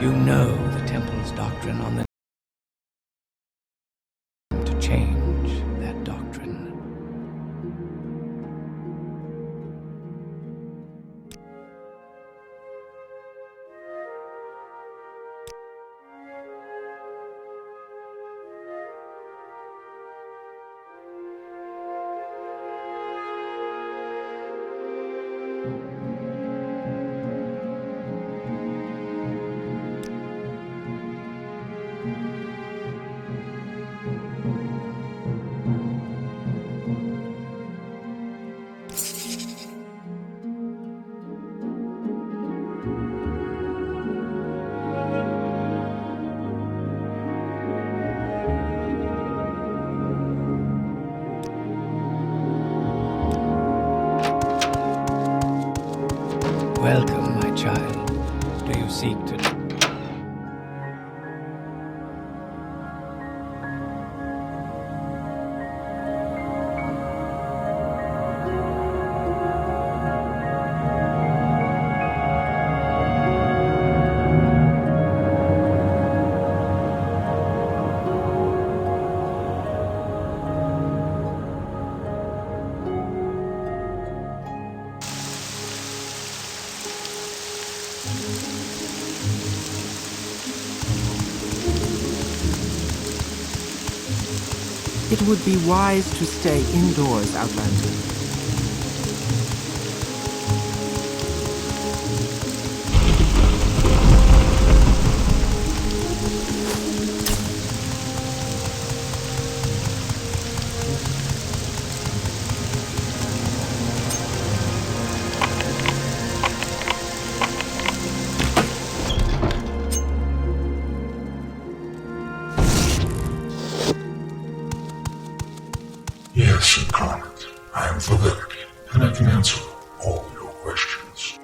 You know the temple's doctrine on the to change that doctrine. Welcome, my child. Do you seek to... It would be wise to stay indoors, Outlander. Yes, Incarnate. I am Valeric, and I can answer all your questions.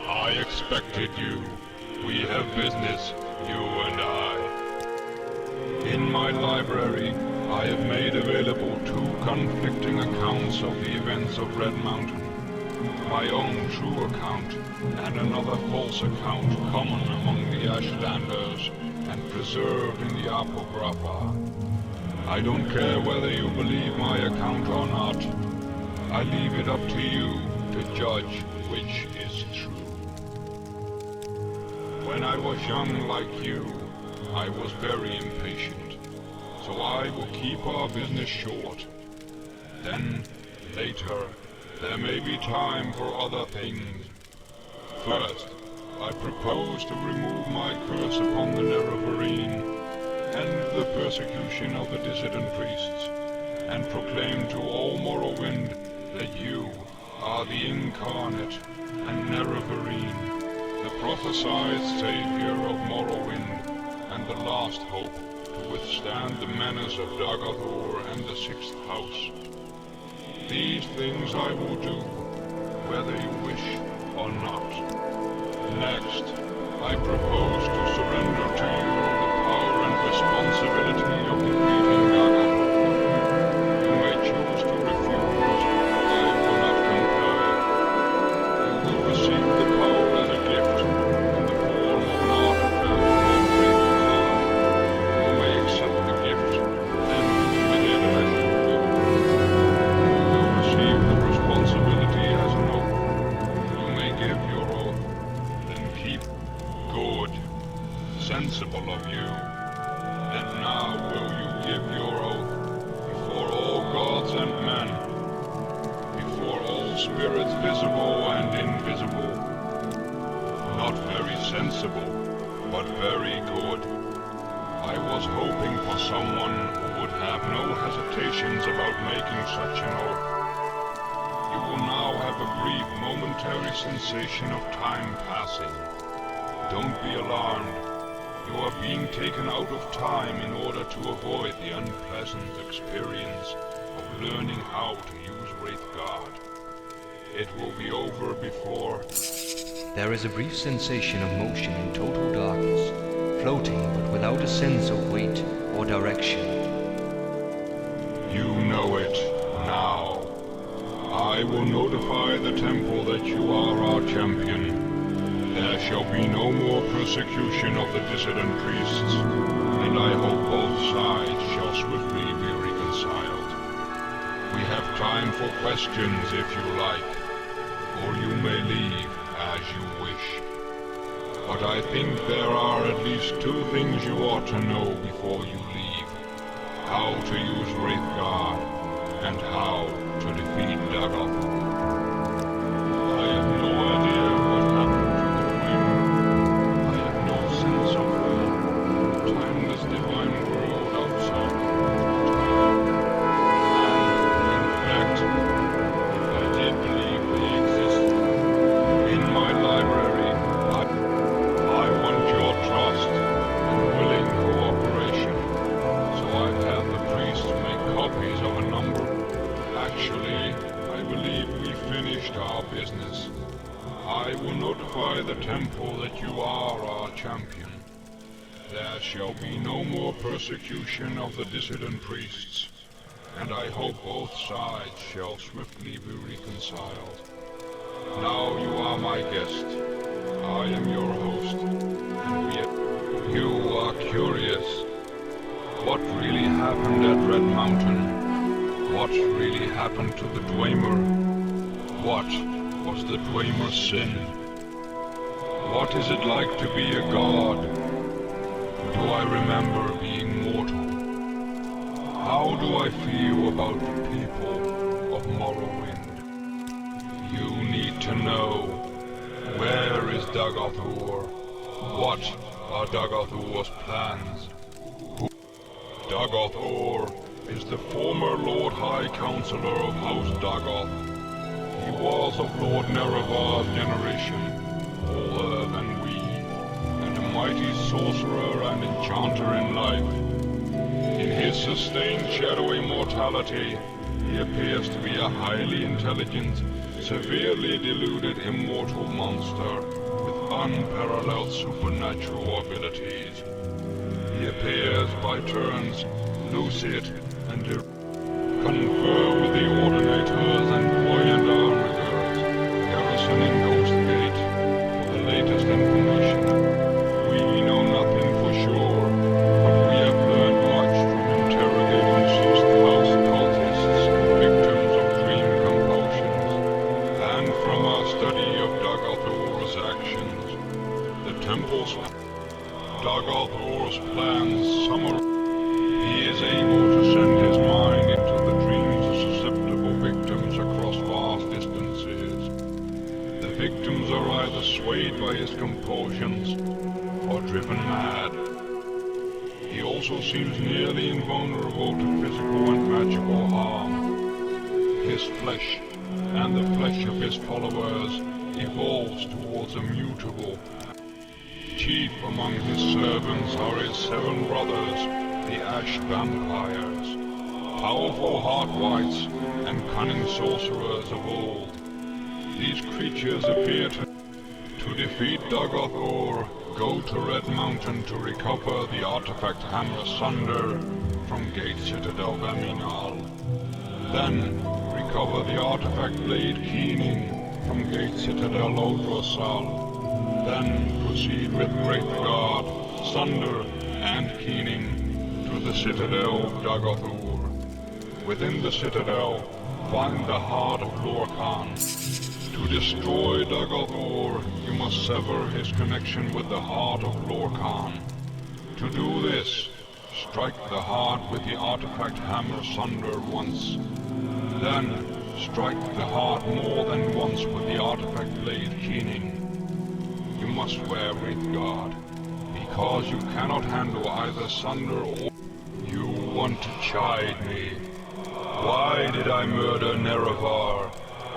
I expected you. We have business, you and I. In my library, I have made available 2 conflicting accounts of the events of Red Mountain. My own true account, and another false account common among the Ashlanders, and preserved in the Apocrypha. I don't care whether you believe my account or not. I leave it up to you to judge which is true. When I was young like you, I was very impatient, so I will keep our business short. Then, later, there may be time for other things. First, I propose to remove my curse upon the Nerevarine, end the persecution of the dissident priests, and proclaim to all Morrowind that you are the Incarnate and Nerevarine, the prophesied savior of Morrowind, and the last hope to withstand the menace of Dagoth and the Sixth House. These things I will do, whether you wish or not. Next, I propose to surrender to you the power and responsibility of defeating Dagoth. You may choose to refuse, I will not compel you. You will receive the power as a gift, in the form of an artifact or great command. You may accept the gift, and commit it as you will. You will receive the responsibility as an oath. You may give your oath, then keep good, sensible of you. And now will you give your oath before all gods and men, before all spirits visible and invisible. Not very sensible, but very good. I was hoping for someone who would have no hesitations about making such an oath. You will now have a brief momentary sensation of time passing. Don't be alarmed. You are being taken out of time in order to avoid the unpleasant experience of learning how to use Wraithguard. It will be over before... There is a brief sensation of motion in total darkness, floating but without a sense of weight or direction. You know it now. I will notify the temple that you are our champion. There shall be no more persecution of the dissident priests, and I hope both sides shall swiftly be reconciled. We have time for questions if you like, or you may leave as you wish. But I think there are at least two things you ought to know before you leave. How to use Wraithguard, and how to defeat Dagoth. I have no idea what happened to the Dreamer. I have no sense of the timeless divine world outside time. And, in fact, if I did believe they existed, in my library, I want your trust and willing cooperation. So I've had the priests make copies of a number. Actually, I believe we finished our business. I will notify the temple that you are our champion. There shall be no more persecution of the dissident priests, and I hope both sides shall swiftly be reconciled. Now you are my guest. I am your host, and you are curious. What really happened at Red Mountain? What really happened to the Dwemer? What was the Dwemer's sin? What is it like to be a god? Do I remember being mortal? How do I feel about the people of Morrowind? You need to know, where is Dagoth? What are Dagoth's plans? Dagoth is the former Lord High Counselor of House Dagoth. He was of Lord Nerevar's generation, older than we, and a mighty sorcerer and enchanter in life. In his sustained shadowy mortality, he appears to be a highly intelligent, severely deluded immortal monster with unparalleled supernatural abilities. He appears by turns lucid and confer with the ordinators and buoyant armigers garrisoning Ghost Gate for the latest information. We know nothing for sure, but we have learned much from interrogating 6th House cultists, victims of dream compulsions, and from our study of Dagoth's actions. The temple's Dagoth's plans summarize. He is able to send his mind into the dreams of susceptible victims across vast distances. The victims are either swayed by his compulsions or driven mad. He also seems nearly invulnerable to physical and magical harm. His flesh and the flesh of his followers evolves towards a mutable. Chief among his servants are his 7 brothers, the Ash Vampires, powerful heart-wights and cunning sorcerers of old. These creatures appear to defeat Dagoth, go to Red Mountain to recover the artifact Hammer Sunder from Gate Citadel Vaminal. Then recover the artifact Blade Keening from Gate Citadel Odrasal. Then proceed with Wraithguard, Sunder, and Keening to the Citadel of Dagoth. Within the Citadel, find the heart of Lorkhan. To destroy Dagoth, you must sever his connection with the heart of Lorkhan. To do this, strike the heart with the artifact Hammer Sunder once. Then, strike the heart more than once with the artifact Blade Keening. You must wear Wraithguard, because you cannot handle either Sunder or... You want to chide me. Why did I murder Nerevar?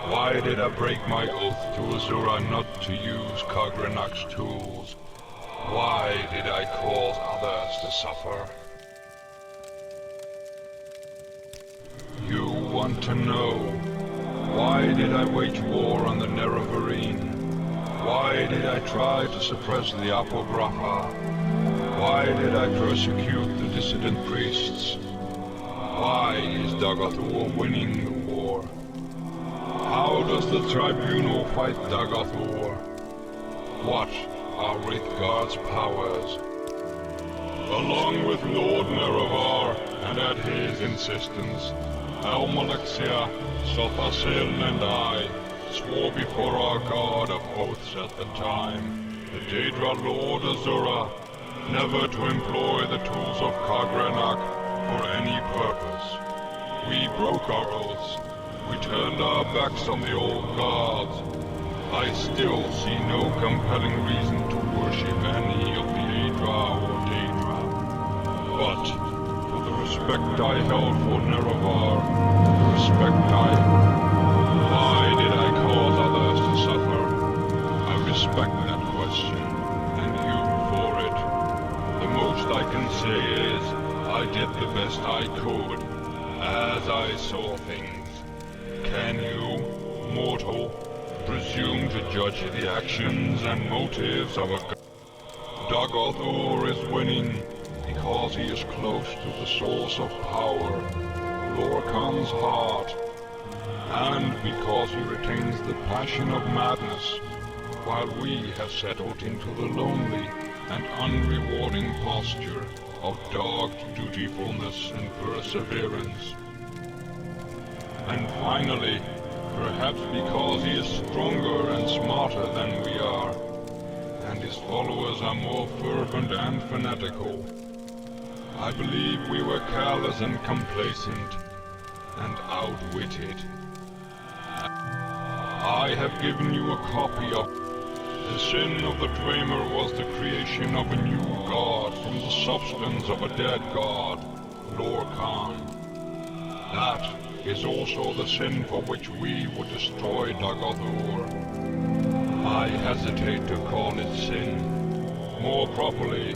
Why did I break my oath to Azura not to use Kagrenak's tools? Why did I cause others to suffer? You want to know, why did I wage war on the Nerevarine? Why did I try to suppress the Apocrypha? Why did I persecute the dissident priests? Why is Dagoth winning the war? How does the tribunal fight Dagoth? What are Wraithguard's powers. Along with Lord Nerevar, and at his insistence, Almalexia, Sothasil, and I swore before our god of oaths at the time, the Daedra Lord Azura, never to employ the tools of Kagrenak for any purpose. We broke our oaths. We turned our backs on the old gods. I still see no compelling reason to worship any of the Aedra or Daedra. But, for the respect I held for Nerevar, the respect why did I cause others to suffer? I respect that question, and you for it. The most I can say is, I did the best I could, as I saw things. Can you, mortal, presume to judge the actions and motives of a god? Dagoth is winning because he is close to the source of power, Lorcan's heart, and because he retains the passion of madness, while we have settled into the lonely and unrewarding posture of dogged dutifulness and perseverance. And finally, perhaps because he is stronger and smarter than we are, and his followers are more fervent and fanatical, I believe we were careless and complacent, and outwitted. I have given you a copy of the sin of the Dreamer was the creation of a new god from the substance of a dead god, Lorcan. That is also the sin for which we would destroy Dagoth. I hesitate to call it sin. More properly,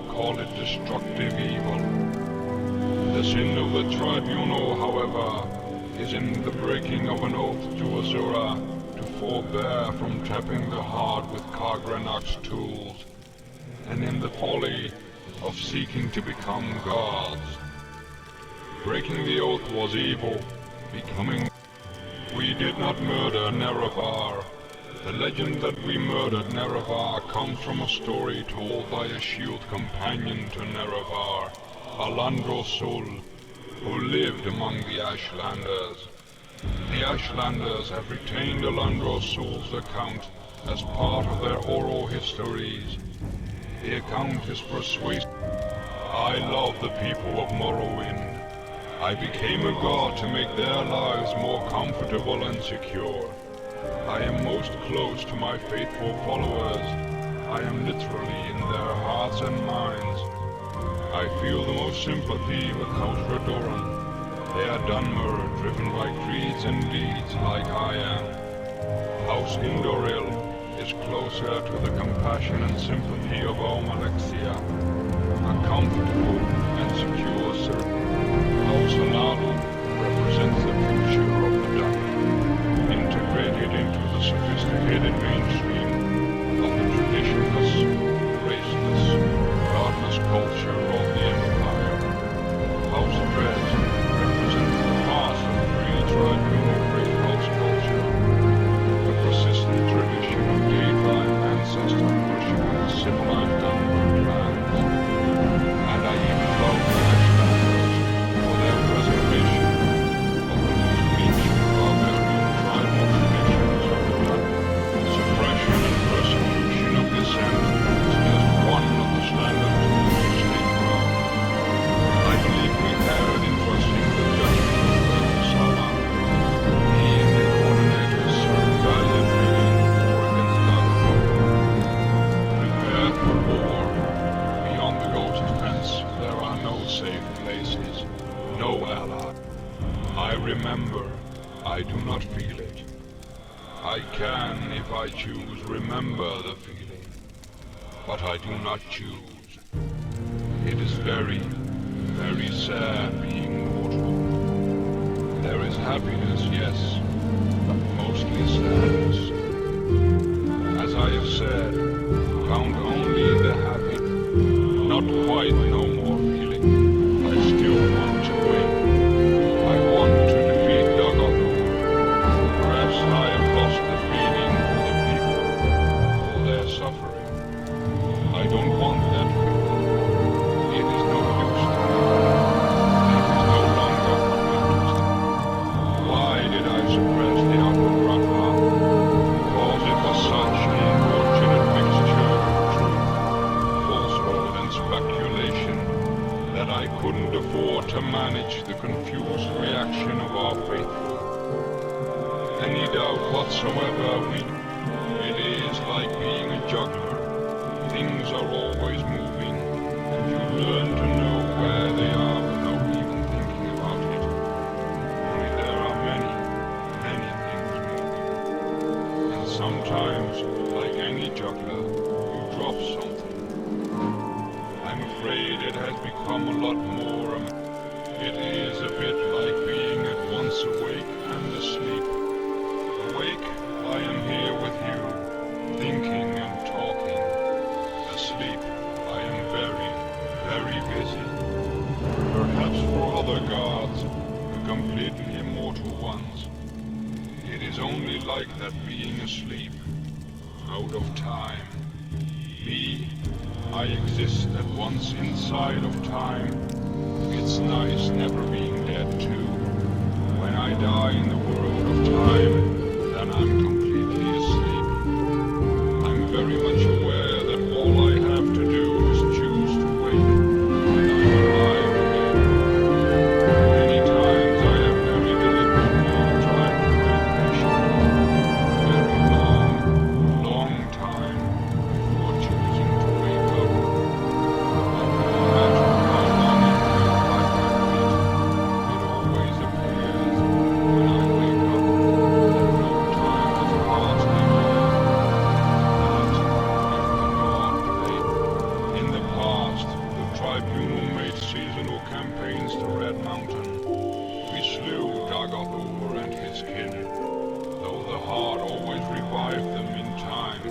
call it destructive evil. The sin of the tribunal, however, is in the breaking of an oath to Azura to forbear from tapping the heart with Kagrenak's tools, and in the folly of seeking to become gods. Breaking the oath was evil, becoming... We did not murder Nerevar. The legend that we murdered Nerevar comes from a story told by a shield companion to Nerevar, Alandro Sul, who lived among the Ashlanders. The Ashlanders have retained Alandro Sul's account as part of their oral histories. The account is persuasive. I love the people of Morrowind. I became a god to make their lives more comfortable and secure. I am most close to my faithful followers. I am literally in their hearts and minds. I feel the most sympathy with House Redoran. They are Dunmer, driven by creeds and deeds like I am. House Indoril is closer to the compassion and sympathy of Almalexia, a comfortable and secure circle. House Analu represents the future of the dark, integrated into the sophisticated mainstream of the traditionless, raceless, godless culture of the Empire. House Dread represents the past of pre-tribunal great house culture, the persistent tradition of daytime ancestor worship in the civilized Dunbar lands. And I even love the Ashlanders for their preservation of the most ancient barbarian tribal traditions of the time. Suppression and persecution of dissent is just one of the standard tools of statecraft. I believe we erred in trusting the judgment of Colonel Sala. He and the coordinators served valiantly in war against Dagoth. Prepare for war. Beyond the ghost fence, there are no safe places, no ally. I remember, I do not feel it. I can, if I choose, remember the feeling, but I do not choose. It is very, very sad being mortal. There is happiness, yes, but mostly sadness. As I have said, count only the happy, not quite no more feeling. I still want to win. I want to defeat Dagoth. Perhaps I have lost the feeling for the people, for their suffering. I don't want that feeling. It is no use to me. That is no longer what matters. Why did I suppress the autographa? Because it was such an unfortunate mixture of truth, falsehood, and speculation that I couldn't afford to manage the confused reaction of our faithful. Any doubt whatsoever, it is like being a juggler. Things are always moving, and you learn to know where they are without even thinking about it. Only there are many, many things moving. And sometimes, like any juggler, you drop something. I'm afraid it has become a lot more. It is a bit like being at once awake and asleep. Awake, I am here with you, thinking and talking. Asleep, I am very, very busy. Perhaps for other gods, the completely immortal ones, it is only like that being asleep, out of time. Me, I exist at once inside of time. It's nice never being dead too. When I die in the world of time, then I'm completely asleep. I'm very much aware that all I have to do is choose to wake, and I'm alive again. Many times I have very deliberately tried to wait patiently, very long, long time before choosing to wake up. And no matter how long it feels like I wait, it always appears when I wake up that no time has passed in my life. That is the God faith. In the past, the tribunal made seasonal campaigns to Red Mountain. We slew Dagoth and his kin, though the heart always revived them in time.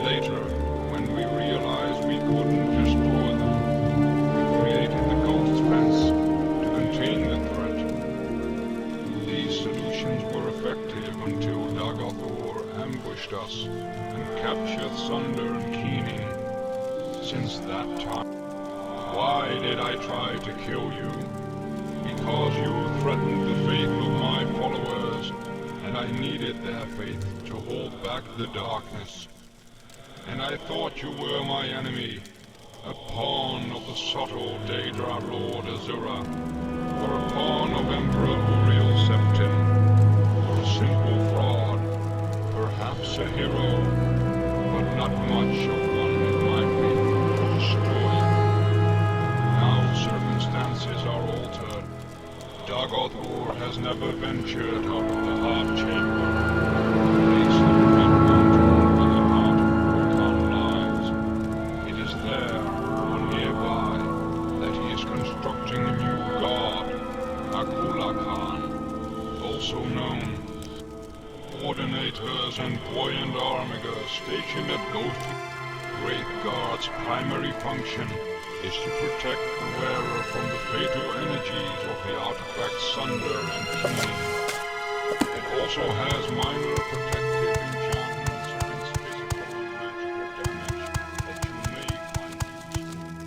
Later, when we realized we couldn't destroy them, we created the Ghost Fence to contain the threat. These solutions were effective until Dagoth ambushed us and captured Sunder and Keening. Since that time, why did I try to kill you? Because you threatened the faith of my followers, and I needed their faith to hold back the darkness. And I thought you were my enemy, a pawn of the subtle Daedra Lord Azura, or a pawn of Emperor Uriel Septim, or a simple fraud, perhaps a hero, but not much of one it might be to destroy you. Now circumstances are altered. Dagoth has never ventured out of the heart chamber, the place of Red Mountain where the heart of Vulcan lies. It is there, or nearby, that he is constructing a new god, Akula Khan, also known. Coordinators and buoyant armigers stationed at Goth. Great Guard's primary function is to protect the wearer from the fatal energies of the artifact Sunder and Keening. It also has minor protective enchantments against physical and magical damage that you may find useful.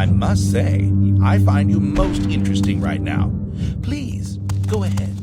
I must say, I find you most interesting right now. Please, go ahead.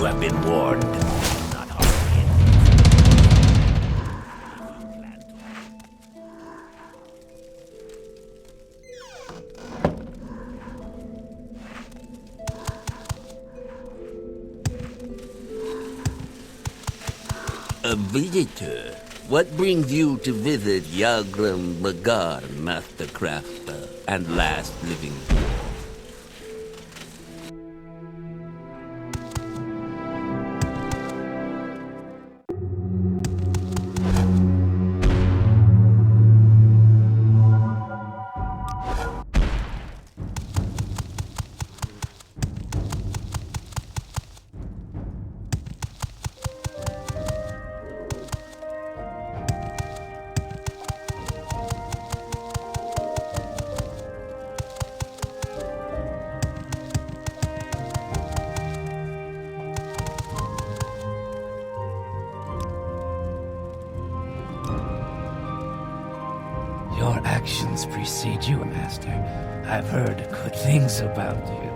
You have been warned. Not harm A visitor? What brings you to visit Yagram Bagar, Master Crafter, and last living dwarf? Your actions precede you, Master. I've heard good things about you.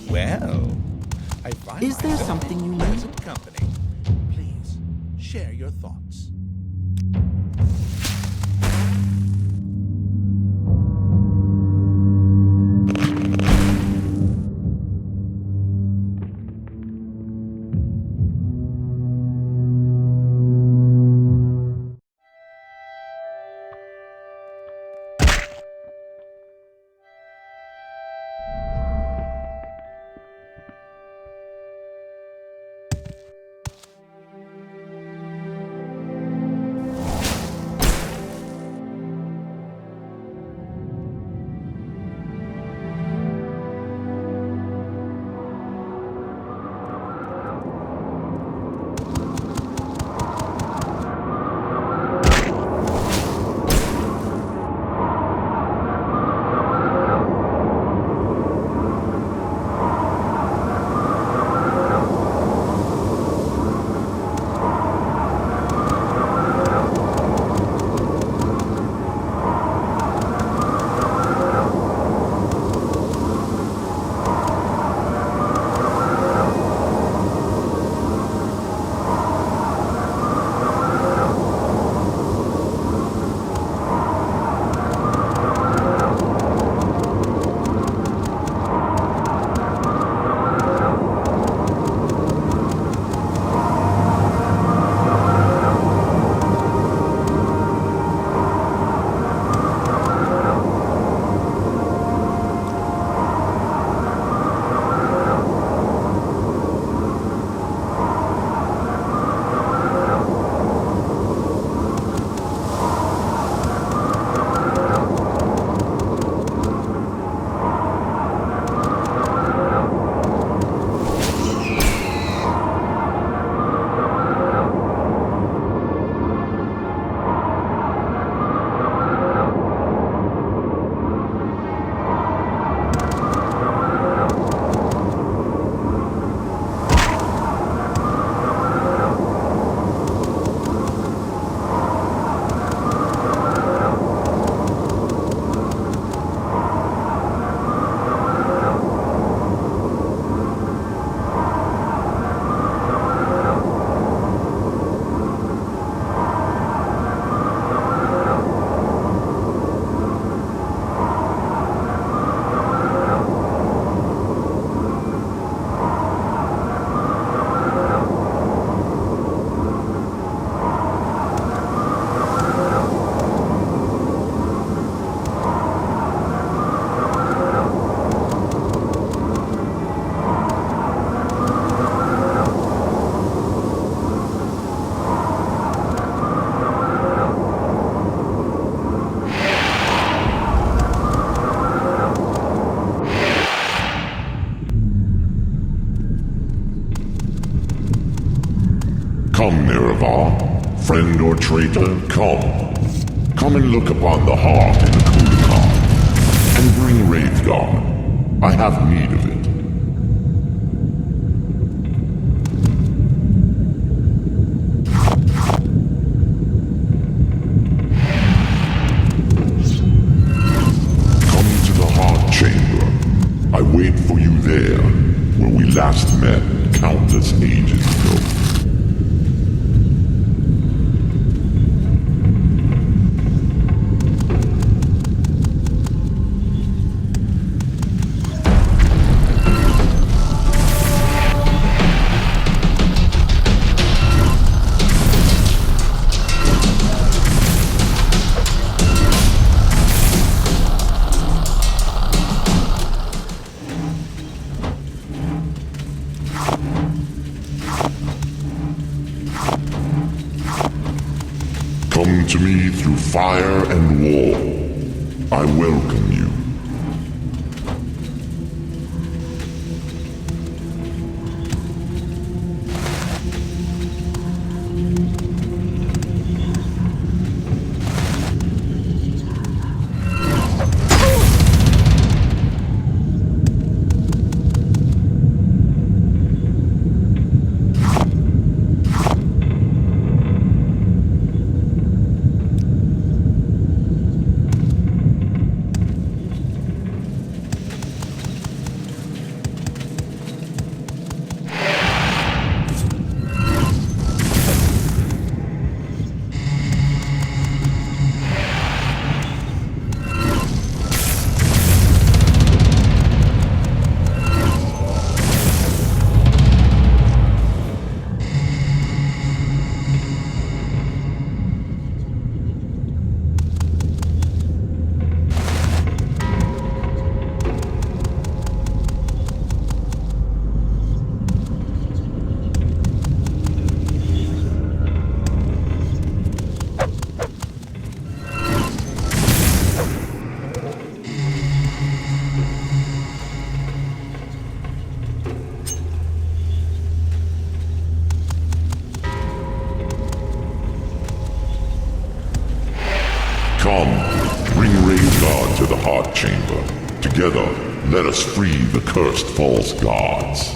Well, I find Is there myself something you in need? pleasant company. Please, share your thoughts. Come, Miravar, friend or traitor, come. Come and look upon the heart in the Kulikon. and bring Wraithguard. I have need of it. Come to the Heart Chamber. I wait for you there, where we last met countless ages ago. Come to me through fire and war. I welcome you. Come, bring Wraithguard to the Heart Chamber. Together, let us free the cursed false gods.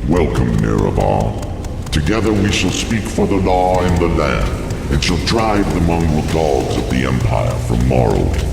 Welcome, Nerevar. Together we shall speak for the law in the land, and shall drive the mongrel dogs of the Empire from Morrowind.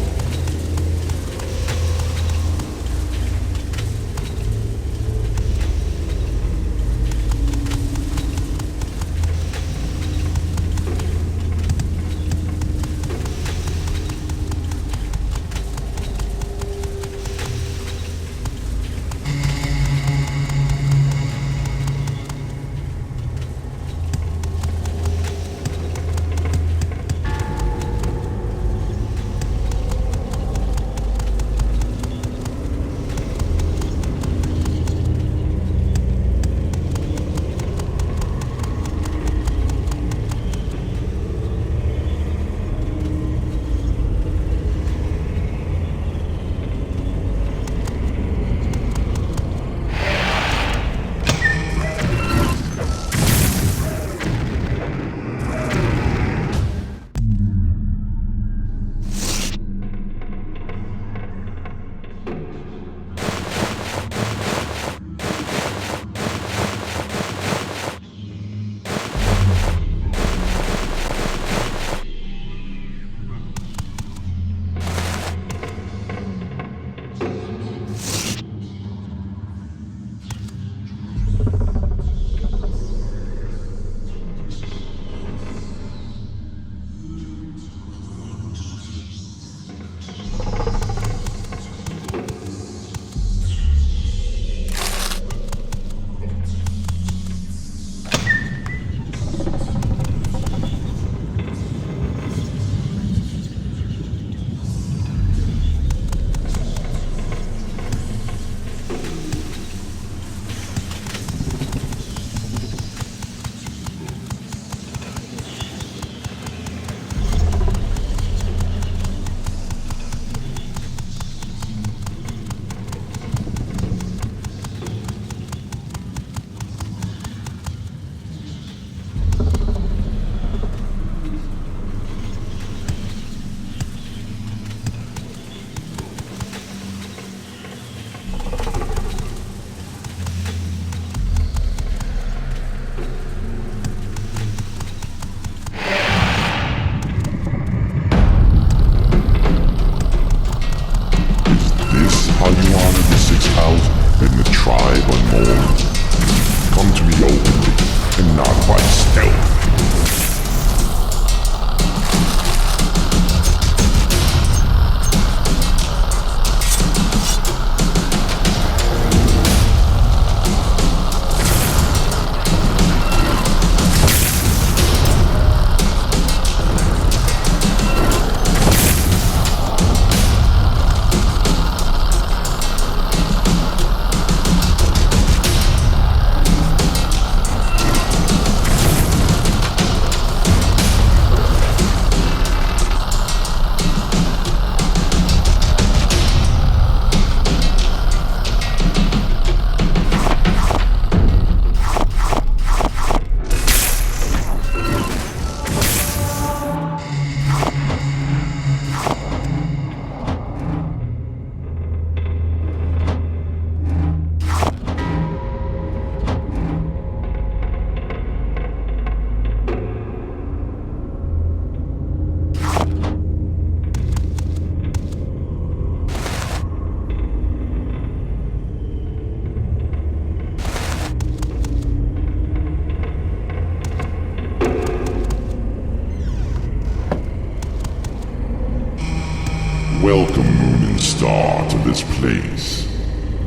place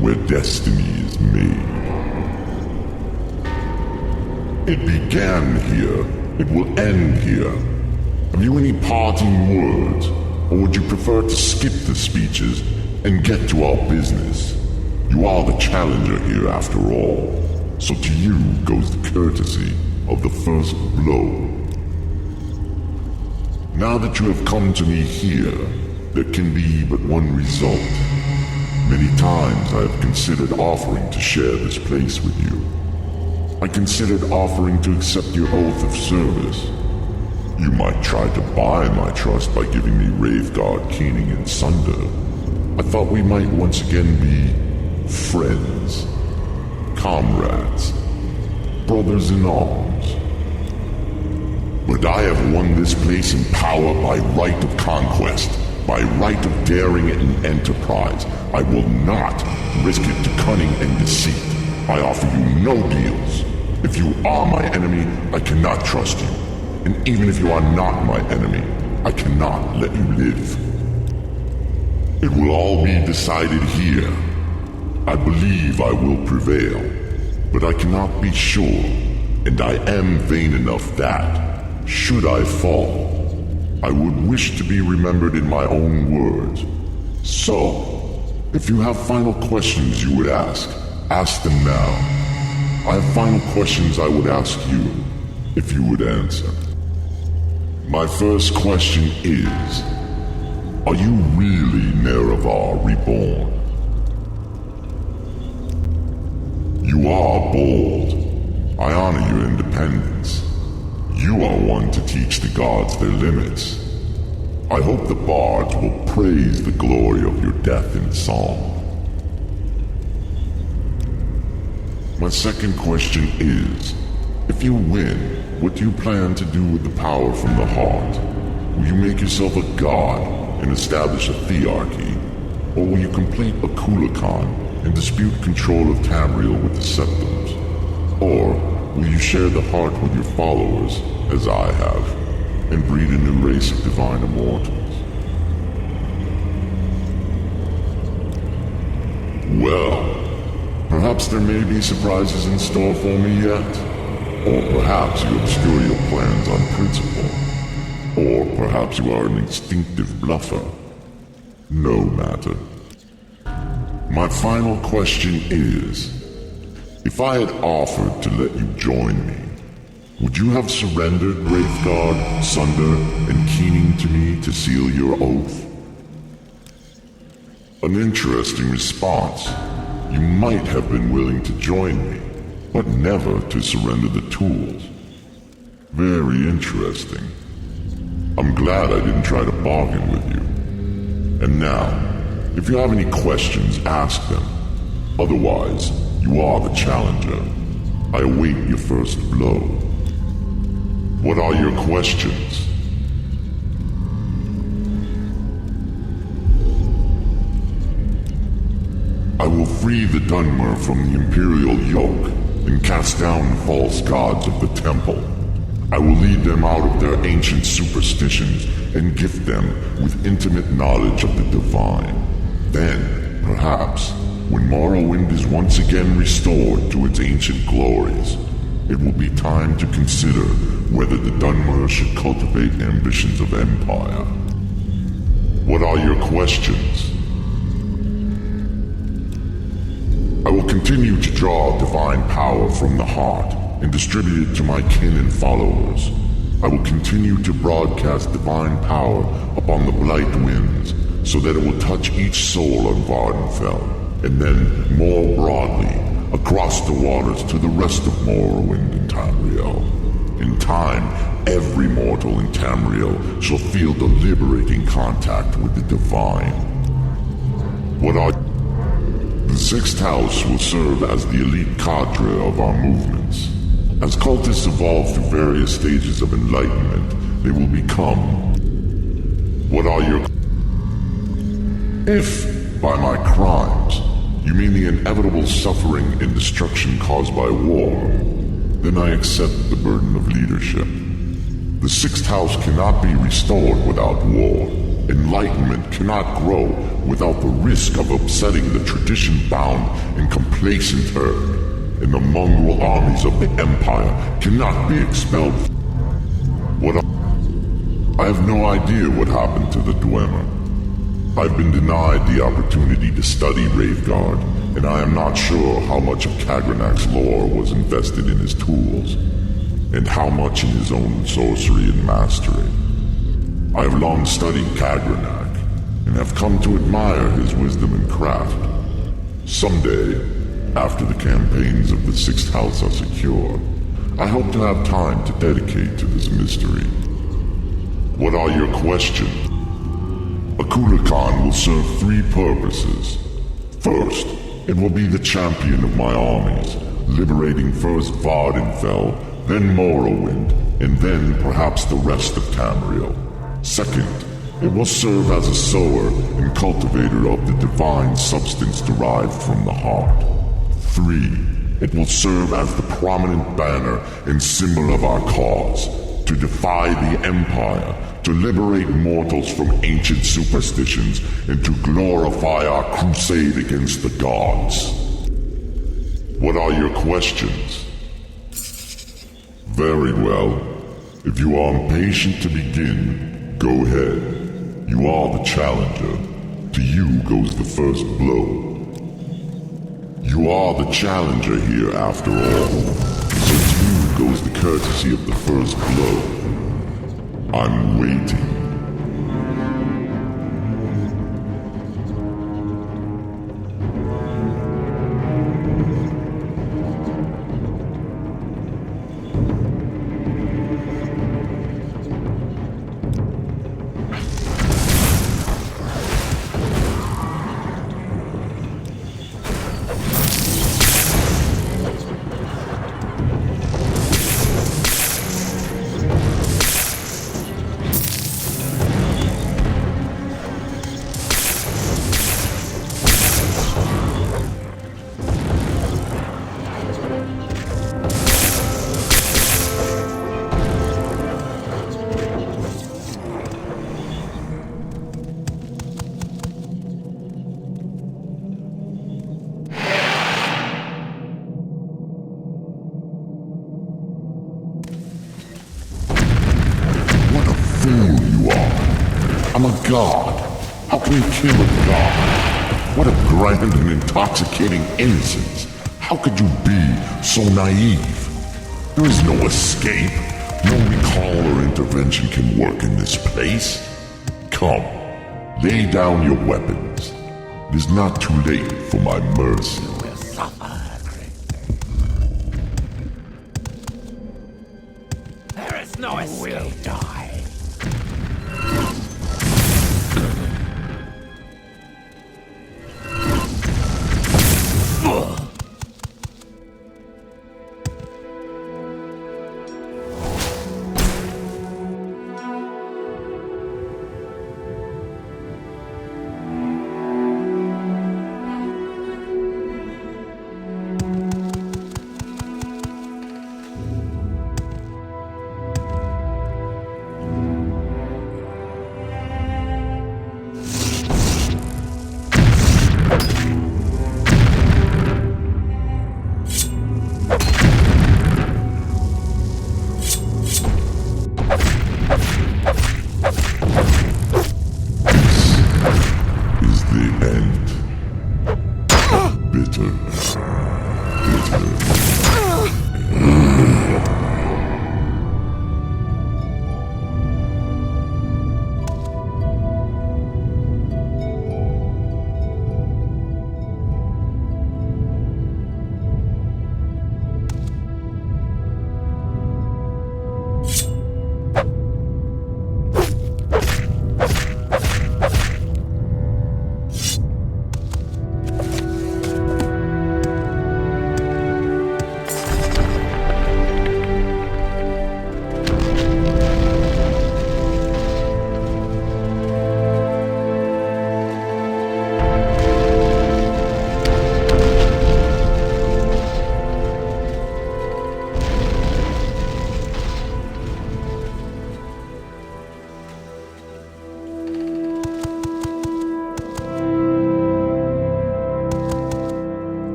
where destiny is made. It began here. It will end here. Have you any parting words, or would you prefer to skip the speeches and get to our business? You are the challenger here after all, so to you goes the courtesy of the first blow. Now that you have come to me here, there can be but one result. Many times I have considered offering to share this place with you. I considered offering to accept your oath of service. You might try to buy my trust by giving me Wraithguard, Keening, and Sunder. I thought we might once again be friends, comrades, brothers in arms. But I have won this place in power by right of conquest, by right of daring and enterprise. I will not risk it to cunning and deceit. I offer you no deals. If you are my enemy, I cannot trust you. And even if you are not my enemy, I cannot let you live. It will all be decided here. I believe I will prevail, but I cannot be sure, and I am vain enough that, should I fall, I would wish to be remembered in my own words. So, if you have final questions you would ask them now. I have final questions I would ask you, if you would answer. My first question is, are you really Nerevar reborn? You are bold. I honor your independence. You are one to teach the gods their limits. I hope the bards will praise the glory of your death in song. My second question is, if you win, what do you plan to do with the power from the heart? Will you make yourself a god and establish a thearchy? Or will you complete a Kulakan and dispute control of Tamriel with the Septums? Or will you share the heart with your followers, as I have, and breed a new race of divine immortals? Well, perhaps there may be surprises in store for me yet. Or perhaps you obscure your plans on principle. Or perhaps you are an instinctive bluffer. No matter. My final question is, if I had offered to let you join me, would you have surrendered Wraithguard, Sunder, and Keening to me to seal your oath? An interesting response. You might have been willing to join me, but never to surrender the tools. Very interesting. I'm glad I didn't try to bargain with you. And now, if you have any questions, ask them. Otherwise, you are the challenger. I await your first blow. What are your questions? I will free the Dunmer from the Imperial yoke and cast down the false gods of the temple. I will lead them out of their ancient superstitions and gift them with intimate knowledge of the divine. Then, perhaps, when Morrowind is once again restored to its ancient glories, it will be time to consider whether the Dunmer should cultivate ambitions of empire. What are your questions? I will continue to draw divine power from the heart and distribute it to my kin and followers. I will continue to broadcast divine power upon the blight winds so that it will touch each soul on Vardenfell, and then more broadly across the waters to the rest of Morrowind and Tamriel. In time, every mortal in Tamriel shall feel the liberating contact with the divine. What are The Sixth House will serve as the elite cadre of our movements. As cultists evolve through various stages of enlightenment, they will become... What are your... If, by my crimes, you mean the inevitable suffering and destruction caused by war, then I accept the burden of leadership. The Sixth House cannot be restored without war. Enlightenment cannot grow without the risk of upsetting the tradition-bound and complacent herd, and the mongrel armies of the Empire cannot be expelled. I have no idea what happened to the Dwemer. I've been denied the opportunity to study Raveguard, and I am not sure how much of Kagranak's lore was invested in his tools, and how much in his own sorcery and mastery. I have long studied Kagranak, and have come to admire his wisdom and craft. Someday, after the campaigns of the Sixth House are secure, I hope to have time to dedicate to this mystery. What are your questions? Akula Khan will serve 3 purposes. First, it will be the champion of my armies, liberating first Vardenfell, then Morrowind, and then perhaps the rest of Tamriel. Second, it will serve as a sower and cultivator of the divine substance derived from the heart. 3, it will serve as the prominent banner and symbol of our cause, to defy the Empire, to liberate mortals from ancient superstitions, and to glorify our crusade against the gods. What are your questions? Very well. If you are impatient to begin, go ahead. You are the challenger. To you goes the first blow. You are the challenger here after all. So to you goes the courtesy of the first blow. I'm waiting. I'm a god. How can you kill a god? What a grand and intoxicating innocence. How could you be so naive? There is no escape. No recall or intervention can work in this place. Come, lay down your weapons. It is not too late for my mercy. There is no escape. Will die.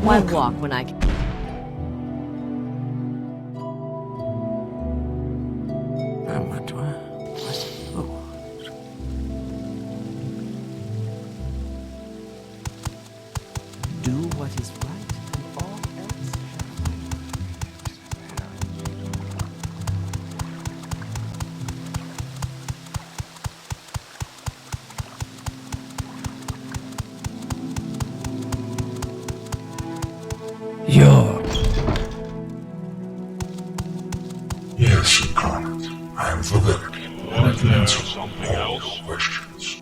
Why walk when I can? Do what is right, and all else You're... Yes, Sharmat. I am Valerian. I can answer something all else? your questions.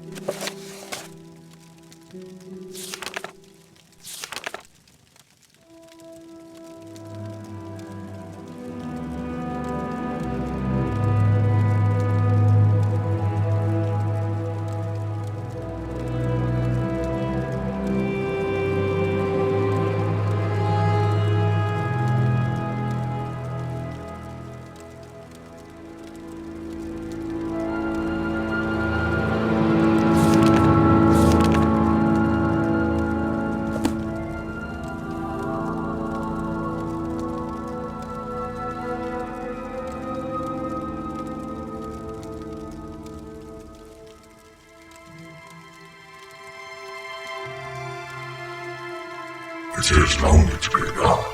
It is lonely to be alone.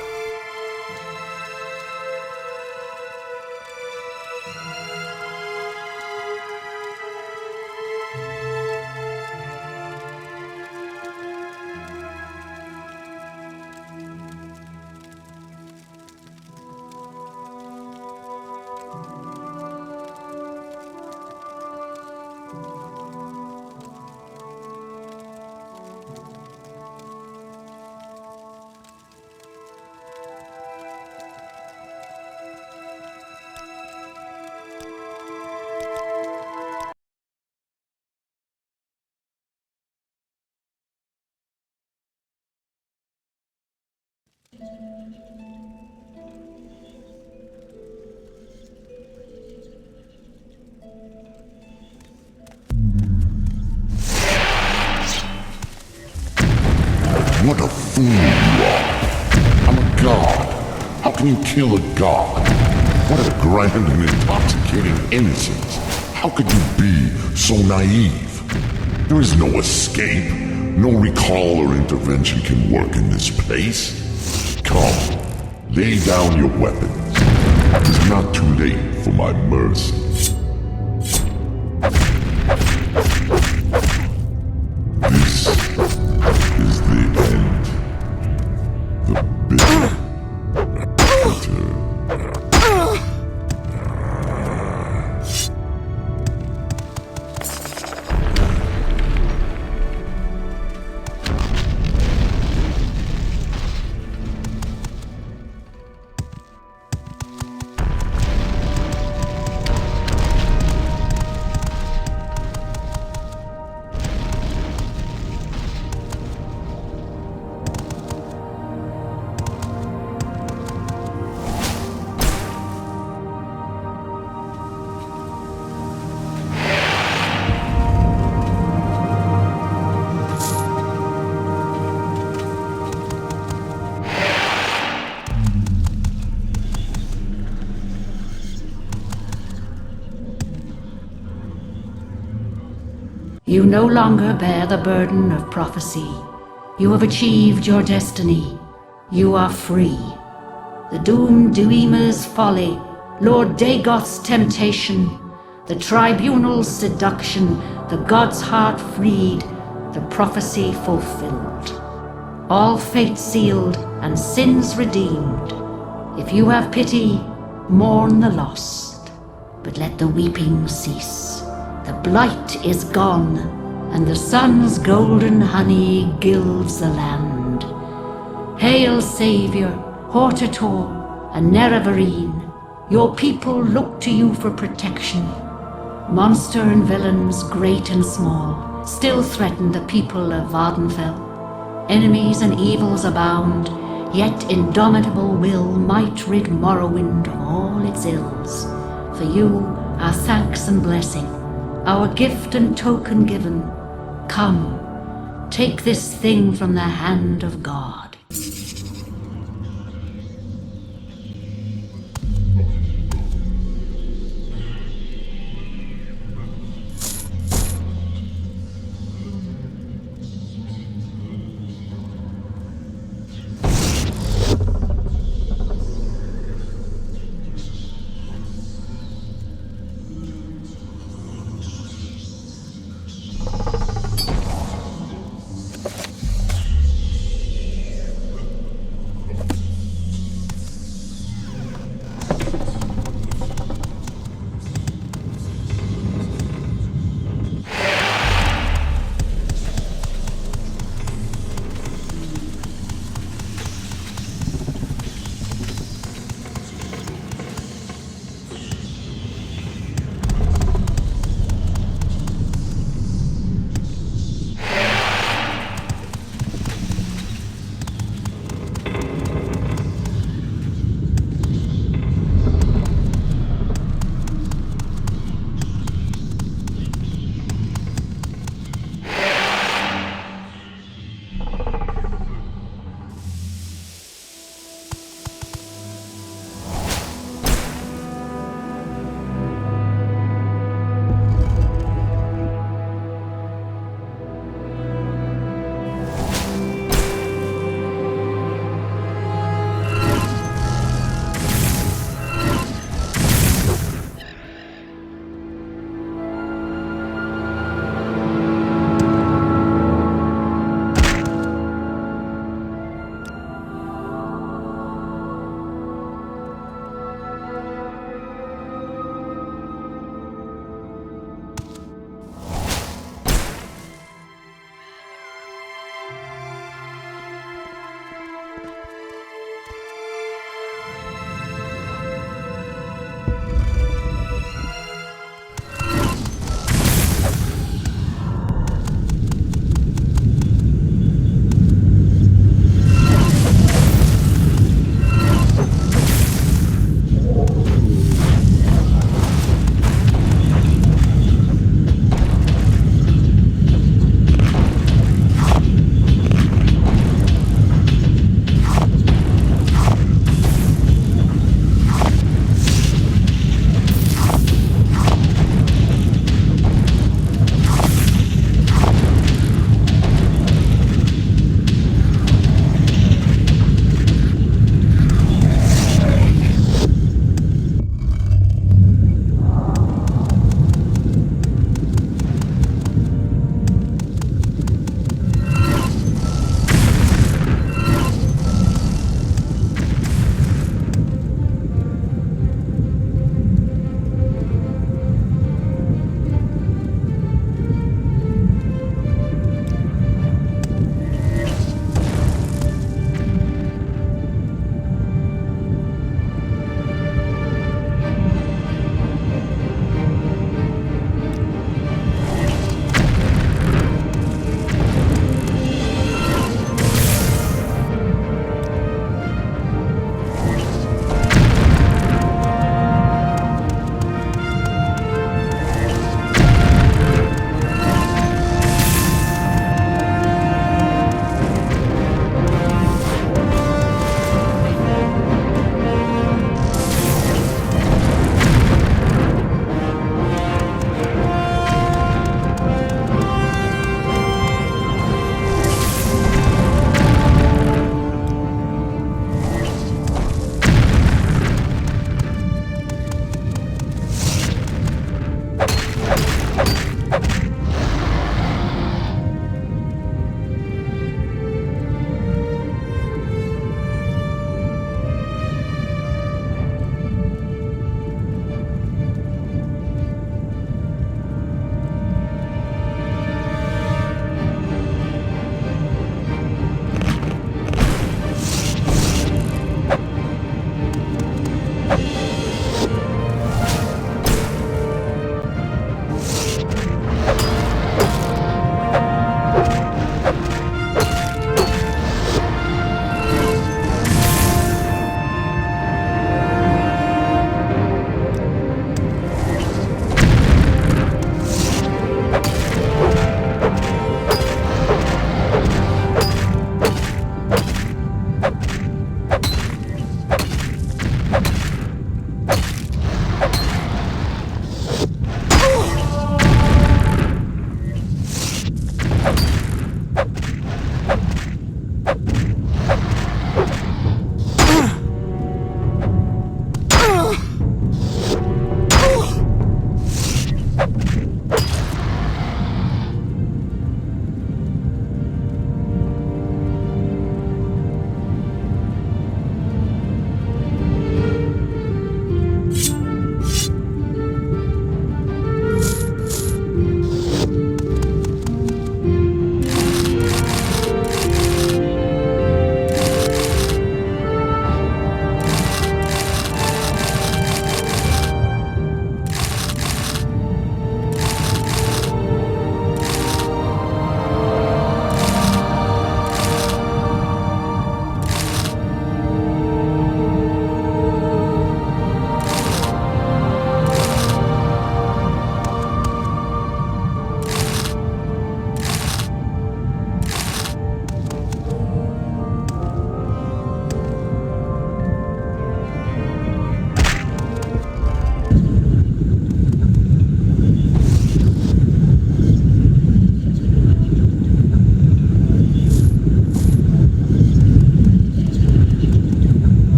What a fool you are. I'm a god. How can you kill a god? What a grand and intoxicating innocence. How could you be so naive? There is no escape. No recall or intervention can work in this place. Come, lay down your weapons. It is not too late for my mercy. This is the end. The bitter. You no longer bear the burden of prophecy. You have achieved your destiny. You are free. The doomed Duima's folly, Lord Dagoth's temptation, the tribunal's seduction, the god's heart freed, the prophecy fulfilled. All fate sealed and sins redeemed. If you have pity, mourn the lost, but let the weeping cease. The blight is gone, and the sun's golden honey gilds the land. Hail, Savior, Hortator, and Nerevarine. Your people look to you for protection. Monster and villains, great and small, still threaten the people of Vardenfell. Enemies and evils abound, yet indomitable will might rid Morrowind of all its ills. For you, our thanks and blessing, our gift and token given. Come, take this thing from the hand of God.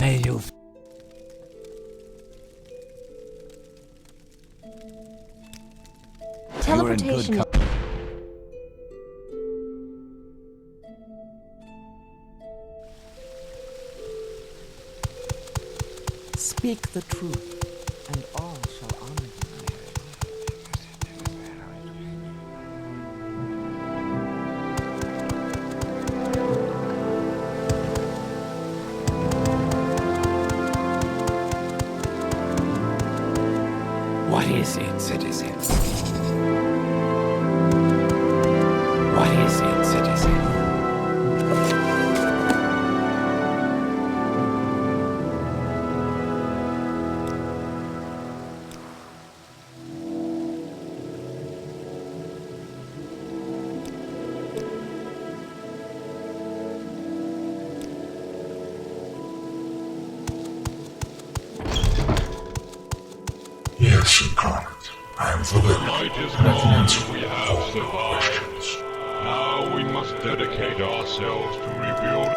May you... Teleportation. Speak the truth, and all shall honor you. What is it, citizens? What is it, citizens? Yes, Incarnate. I am the Night is gone, we have survived. Now we must dedicate ourselves to rebuild.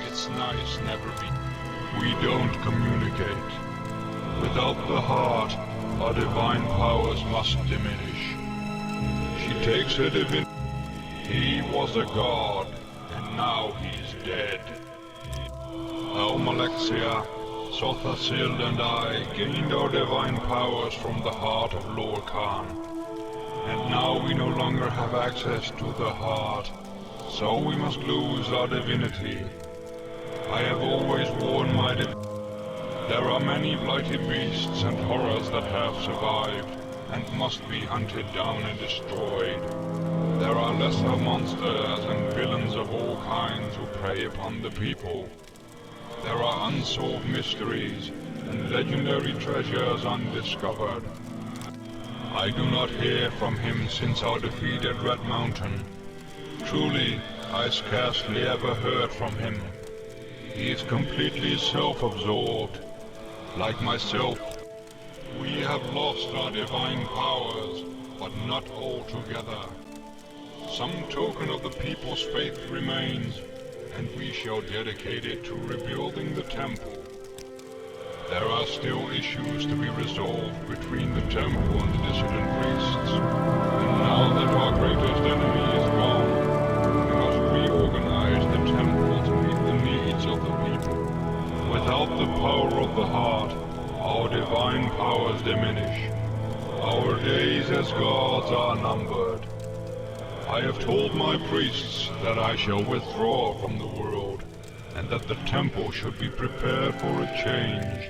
It's nice never be. We don't communicate. Without the heart, our divine powers must diminish. She takes her divinity. He was a god, and now he's dead. Almalexia, Sothasil and I gained our divine powers from the heart of Lord Khan. And now we no longer have access to the heart, so we must lose our divinity. I have always worn my divinity. There are many blighted beasts and horrors that have survived, and must be hunted down and destroyed. There are lesser monsters and villains of all kinds who prey upon the people. There are unsolved mysteries and legendary treasures undiscovered. I do not hear from him since our defeat at Red Mountain. Truly, I scarcely ever heard from him. He is completely self-absorbed. Like myself, we have lost our divine powers, but not altogether. Some token of the people's faith remains, and we shall dedicate it to rebuilding the temple. There are still issues to be resolved between the temple and the dissident priests. And now that our greatest enemy is gone, we must reorganize the temple to meet the needs of the people. Without the power of the heart, our divine powers diminish. Our days as gods are numbered. I have told my priests that I shall withdraw from the world, and that the temple should be prepared for a change.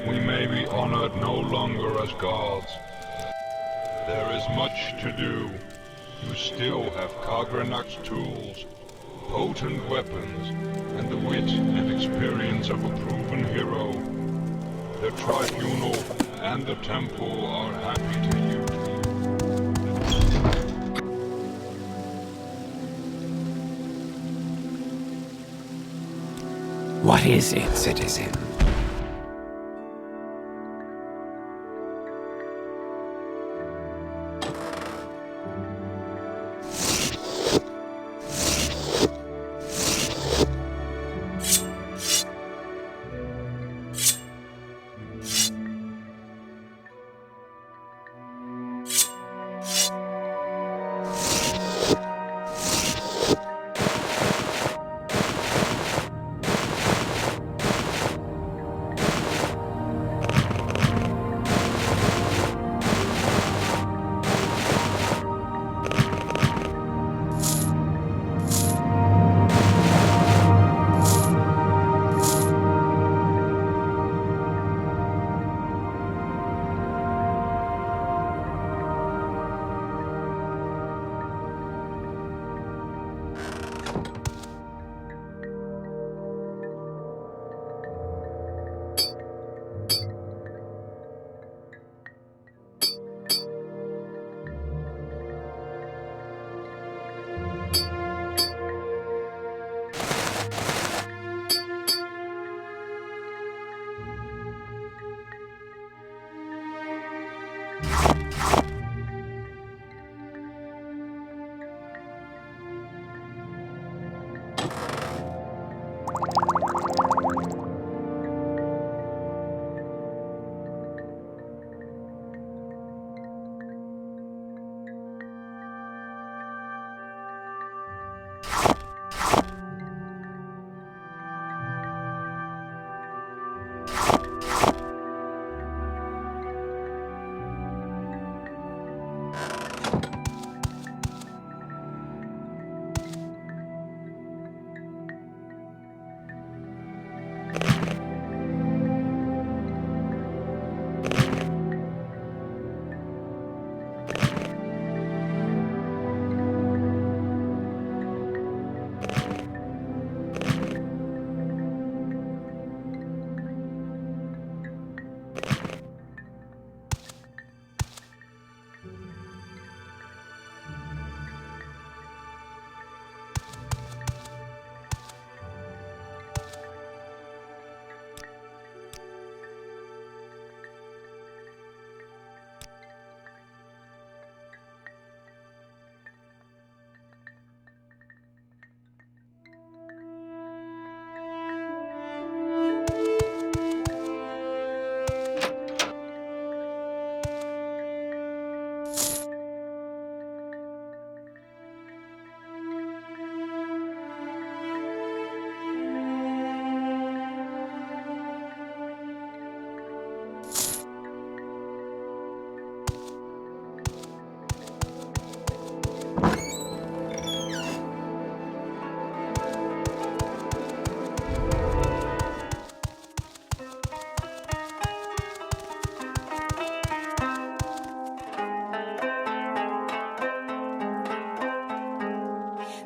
We may be honored no longer as gods. There is much to do. You still have Kagranak's tools, potent weapons, and the wit and experience of a proven hero. The tribunal and the temple are happy to use you. What is it, citizen?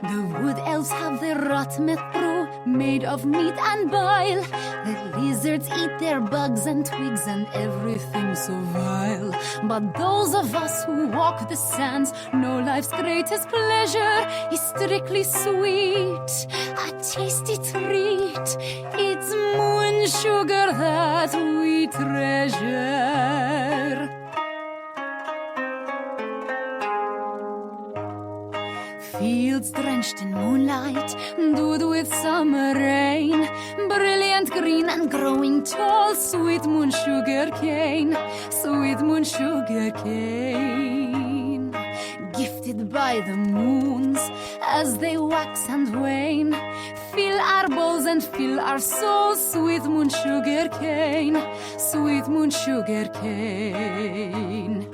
The wood elves have their rot-met brew made of meat and bile. The lizards eat their bugs and twigs and everything so vile. But those of us who walk the sands know life's greatest pleasure is strictly sweet, a tasty treat. It's moon sugar that we treasure. Fields drenched in moonlight, dewed with summer rain, brilliant green and growing tall, sweet moon sugar cane, sweet moon sugar cane. Gifted by the moons as they wax and wane, fill our bowls and fill our souls, sweet moon sugar cane, sweet moon sugar cane.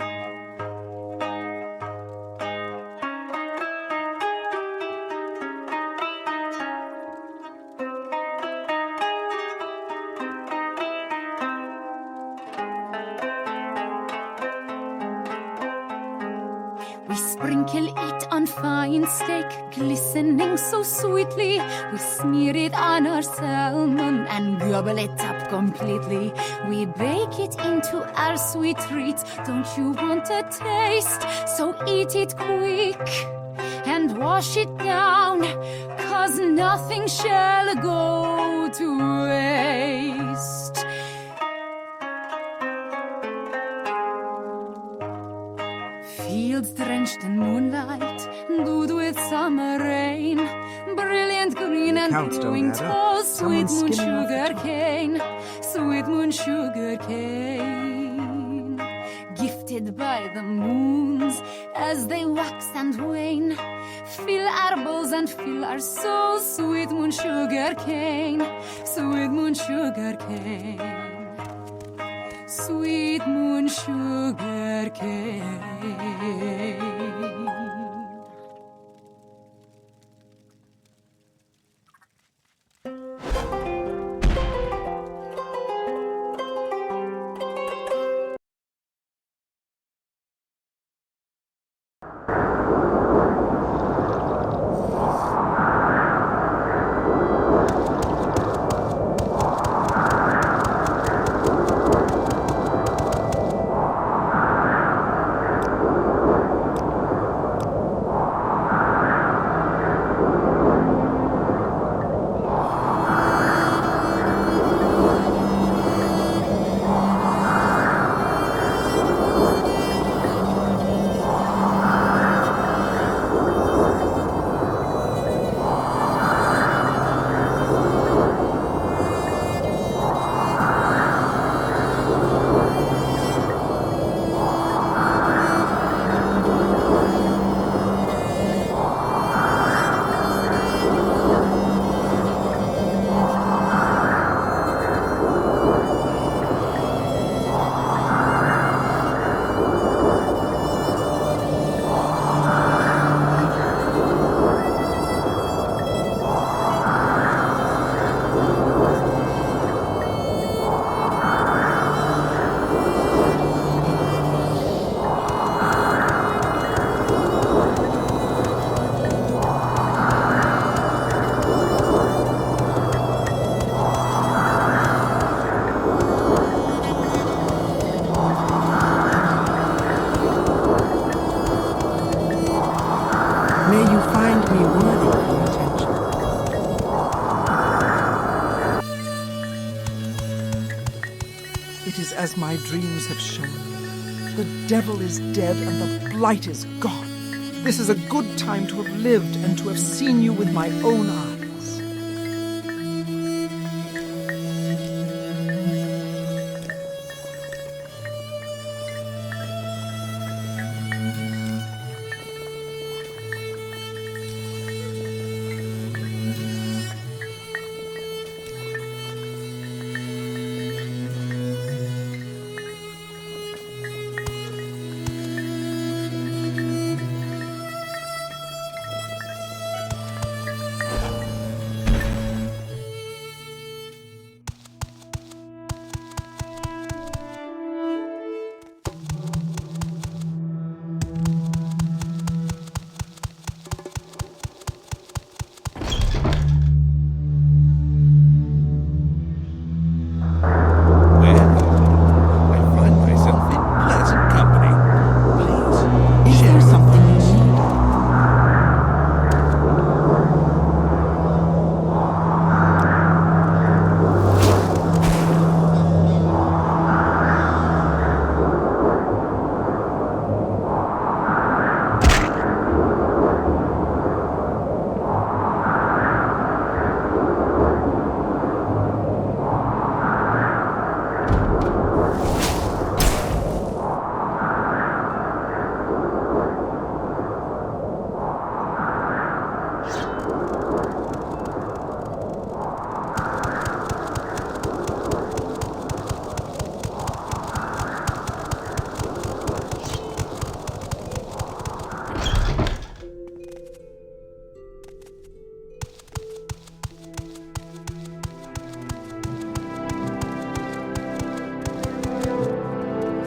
Sprinkle it on fine steak, glistening so sweetly. We smear it on our salmon and gobble it up completely. We bake it into our sweet treats. Don't you want a taste? So eat it quick and wash it down, 'cause nothing shall go to waste. Fields drenched in moonlight, dewed with summer rain, brilliant green and glowing tall, sweet moon sugar cane, sweet moon sugar cane. Gifted by the moons as they wax and wane, fill our bowls and fill our souls, sweet moon sugar cane, sweet moon sugar cane. Sweet moon sugar cane. as my dreams have shown. The devil is dead and the blight is gone. This is a good time to have lived and to have seen you with my own eyes.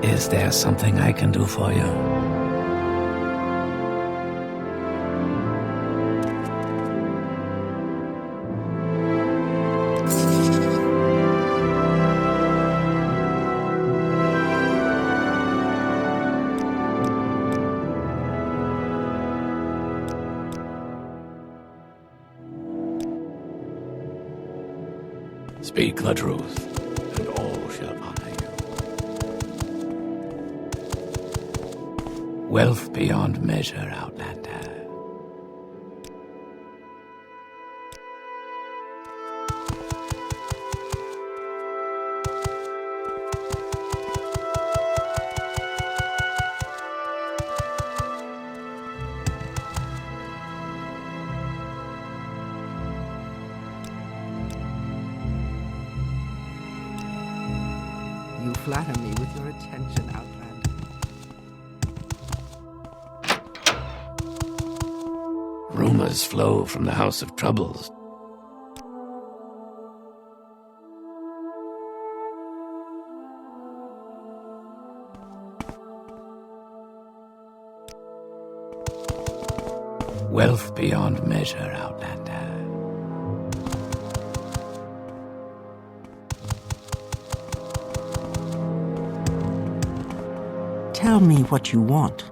Is there something I can do for you? Speak the truth, and all shall honor you. Wealth beyond measure, Outlander. You flatter me with your attention, Outlander. Rumors flow from the House of Troubles. Wealth beyond measure, Outlander. Tell me what you want.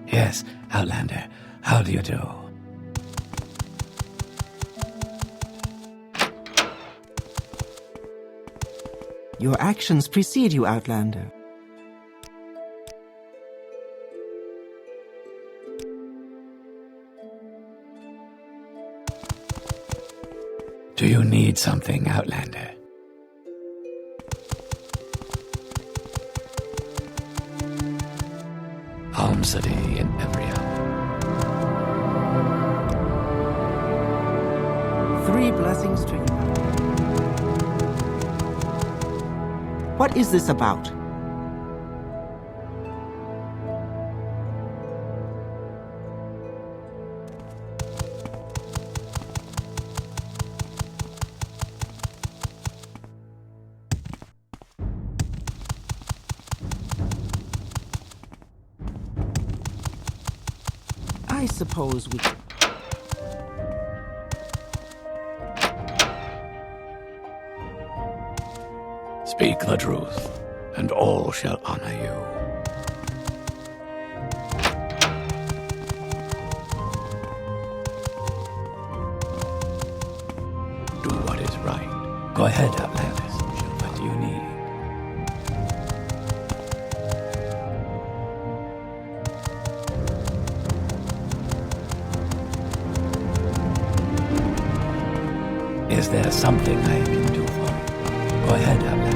Yes, Outlander. How do you do? Your actions precede you, Outlander. Do you need something, Outlander? Almsody in every hour. 3 blessings to you. What is this about? I suppose we... Speak the truth, and all shall honor you. Go ahead, Outlanders. What do you need? Is there something I can do for you? Go ahead, Outlanders.